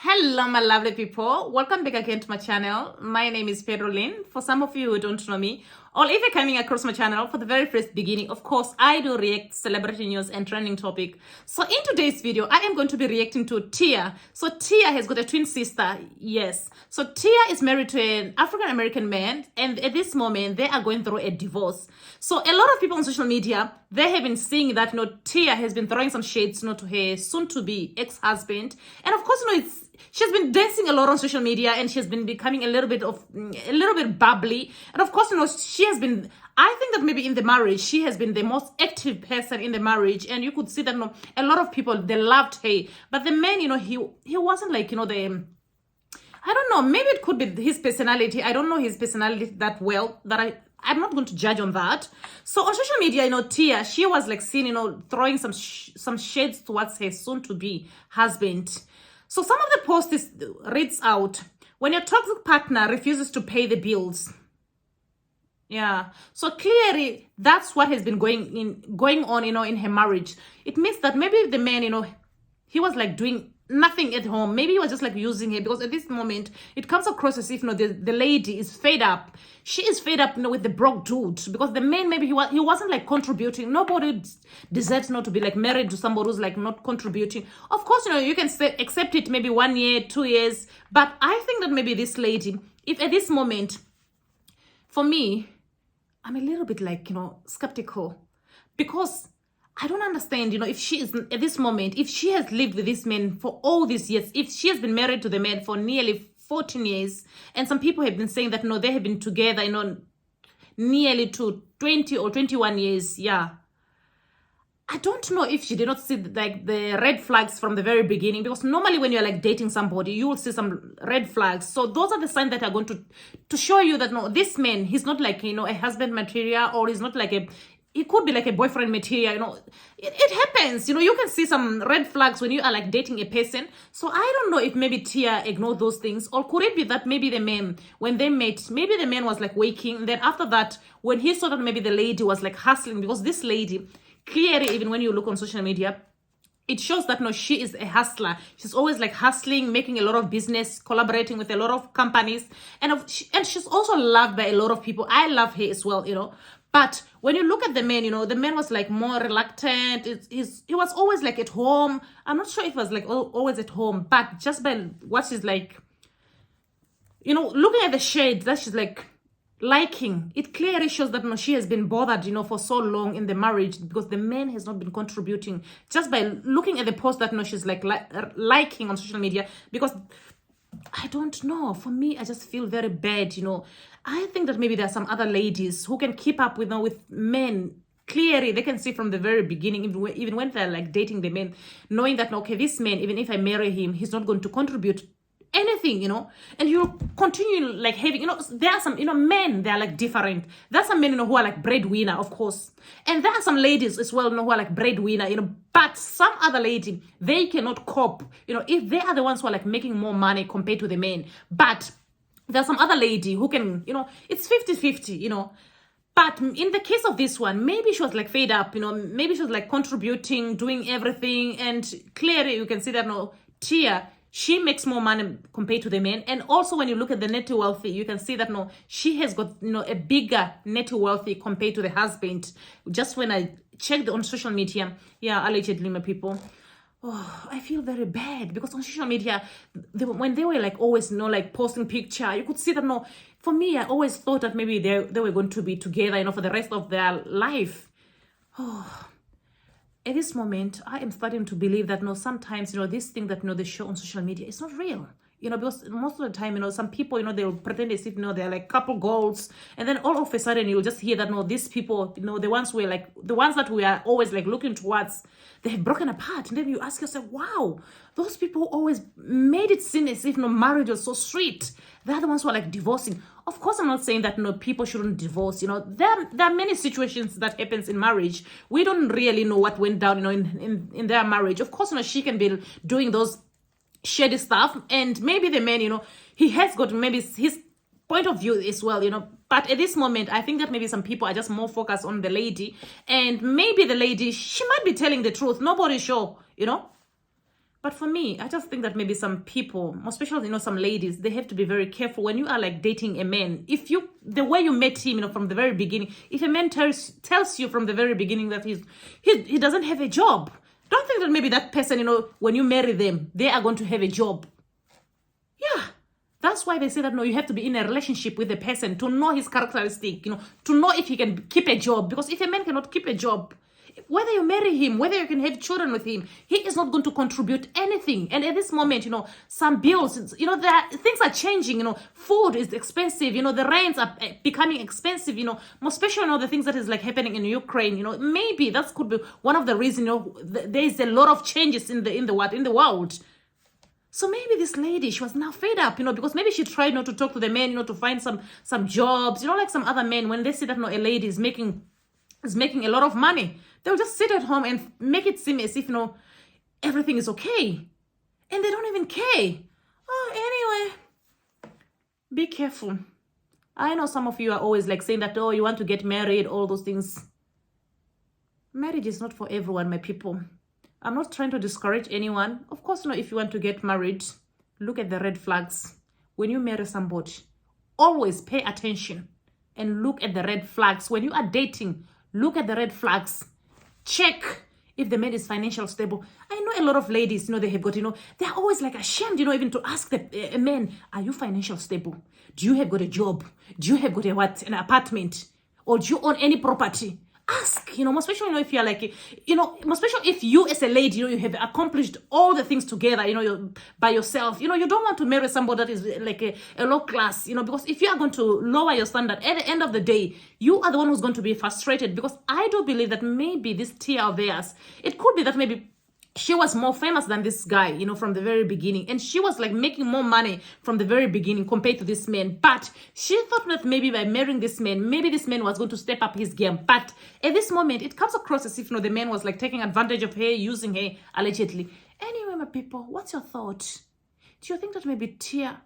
Hello, my lovely people. Welcome back again to my channel. My name is Pedroline. For some of you who don't know me, or if you're coming across my channel for the very first beginning, of course, I do react celebrity news and trending topic. So in today's video, I am going to be reacting to Tia. So Tia has got a twin sister. Yes. So Tia is married to an African-American man, and at this moment, they are going through a divorce. So a lot of people on social media, they have been seeing that, Tia has been throwing some shades, to her soon-to-be ex-husband. And of course, she's been dancing a lot on social media, and she's been becoming a little bit bubbly. And of course, she has been, I think that maybe in the marriage, she has been the most active person in the marriage. And you could see that, a lot of people, they loved her. But the man, he wasn't like, I don't know, maybe it could be his personality. I don't know his personality that well, that I'm not going to judge on that. So on social media, Tia, she was like seen, throwing some shades towards her soon-to-be husband. So some of the post reads out, when your toxic partner refuses to pay the bills. Yeah. So clearly that's what has been going on, in her marriage. It means that maybe the man, he was like doing nothing at home. Maybe he was just like using her, because at this moment it comes across as if the lady is fed up. She is fed up with the broke dude, because the man, maybe he wasn't like contributing. Nobody deserves not to be like married to somebody who's like not contributing. Of course, you can accept it maybe 1 year, 2 years, but I think that maybe this lady, if at this moment, for me, I'm a little bit like skeptical, because I don't understand, if she is at this moment, if she has lived with this man for all these years, if she has been married to the man for nearly 14 years, and some people have been saying that, they have been together, nearly to 20 or 21 years. Yeah. I don't know if she did not see like the red flags from the very beginning, because normally when you're like dating somebody, you will see some red flags. So those are the signs that are going to show you that, no, this man, he's not like, a husband material, or he's not like it could be like a boyfriend material, it happens, you can see some red flags when you are like dating a person. So I don't know if maybe Tia ignored those things, or could it be that maybe the man, when they met, maybe the man was like waking, and then after that, when he saw that maybe the lady was like hustling, because this lady, clearly, even when you look on social media, it shows that, no, she is a hustler. She's always like hustling, making a lot of business, collaborating with a lot of companies, and she's also loved by a lot of people. I love her as well, But when you look at the man, the man was like more reluctant. He was always like at home. I'm not sure if he was like always at home, but just by what she's like, looking at the shades that she's like liking, it clearly shows that, no, she has been bothered, for so long in the marriage, because the man has not been contributing. Just by looking at the post that, no, she's like liking on social media, because I don't know. For me, I just feel very bad, I think that maybe there are some other ladies who can keep up with men. Clearly, they can see from the very beginning, even when they're like dating the man, knowing that, okay, this man, even if I marry him, he's not going to contribute anything, and you continue like having, there are some, men, they're like different. There are some men, who are like breadwinner, of course. And there are some ladies as well, who are like breadwinner, but some other lady, they cannot cope, if they are the ones who are like making more money compared to the men. But there's some other lady who can, it's 50-50, But in the case of this one, maybe she was like fed up, maybe she was like contributing, doing everything. And clearly you can see that, no, Tia, she makes more money compared to the men. And also when you look at the net wealthy, you can see that, no, she has got, a bigger net wealthy compared to the husband. Just when I checked on social media, yeah, allegedly, my people. Oh, I feel very bad, because on social media, when they were like always, like posting picture, you could see that, no, for me, I always thought that maybe they were going to be together, for the rest of their life. Oh, at this moment, I am starting to believe that, no, sometimes, this thing that, they show on social media is not real. Because most of the time, some people, they'll pretend as if, they're like couple goals. And then all of a sudden, you'll just hear that, no, these people, the ones that we are always like looking towards, they have broken apart. And then you ask yourself, wow, those people always made it seem as if, marriage was so sweet. They're the ones who are like divorcing. Of course, I'm not saying that, people shouldn't divorce. There are many situations that happens in marriage. We don't really know what went down, in their marriage. Of course, she can be doing those shady stuff, and maybe the man, he has got maybe his point of view as well, but at this moment, I think that maybe some people are just more focused on the lady, and maybe the lady, she might be telling the truth. Nobody's sure, But for me, I just think that maybe some people, especially, some ladies, they have to be very careful when you are like dating a man. If the way you met him, from the very beginning, if a man tells you from the very beginning that he doesn't have a job, don't think that maybe that person, when you marry them, they are going to have a job. Yeah. That's why they say that, no, you have to be in a relationship with a person to know his characteristic, to know if he can keep a job. Because if a man cannot keep a job, whether you marry him, whether you can have children with him, he is not going to contribute anything. And at this moment, some bills, things are changing, food is expensive, the rents are becoming expensive, especially, the things that is like happening in Ukraine, maybe that could be one of the reasons, there is a lot of changes in the world. So maybe this lady, she was now fed up, because maybe she tried not to talk to the men, to find some jobs, like some other men, when they see that, a lady is making a lot of money, they'll just sit at home and make it seem as if, everything is okay. And they don't even care. Oh, anyway, be careful. I know some of you are always like saying that, you want to get married, all those things. Marriage is not for everyone, my people. I'm not trying to discourage anyone. Of course, if you want to get married, look at the red flags. When you marry somebody, always pay attention and look at the red flags. When you are dating, look at the red flags. Check if the man is financially stable. I know a lot of ladies, they have got, they're always like ashamed, even to ask a man, are you financially stable? Do you have got a job? Do you have got an apartment? Or do you own any property? Ask, especially, if you're like, especially if you as a lady, you have accomplished all the things together, you're by yourself, you don't want to marry somebody that is like a low class, because if you are going to lower your standard, at the end of the day, you are the one who's going to be frustrated. Because I do believe that maybe this Tia of theirs, it could be that maybe she was more famous than this guy, from the very beginning. And she was like making more money from the very beginning compared to this man. But she thought that maybe by marrying this man, maybe this man was going to step up his game. But at this moment, it comes across as if, the man was like taking advantage of her, using her allegedly. Anyway, my people, what's your thought? Do you think that maybe Tia,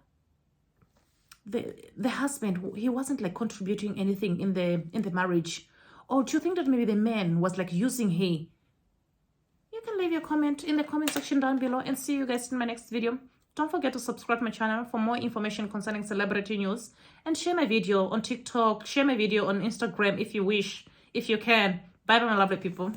the husband, he wasn't like contributing anything in the marriage? Or do you think that maybe the man was like using her? You can leave your comment in the comment section down below, and see you guys in my next video. Don't forget to subscribe my channel for more information concerning celebrity news, and share my video on TikTok, share my video on Instagram if you wish, if you can. Bye bye, my lovely people.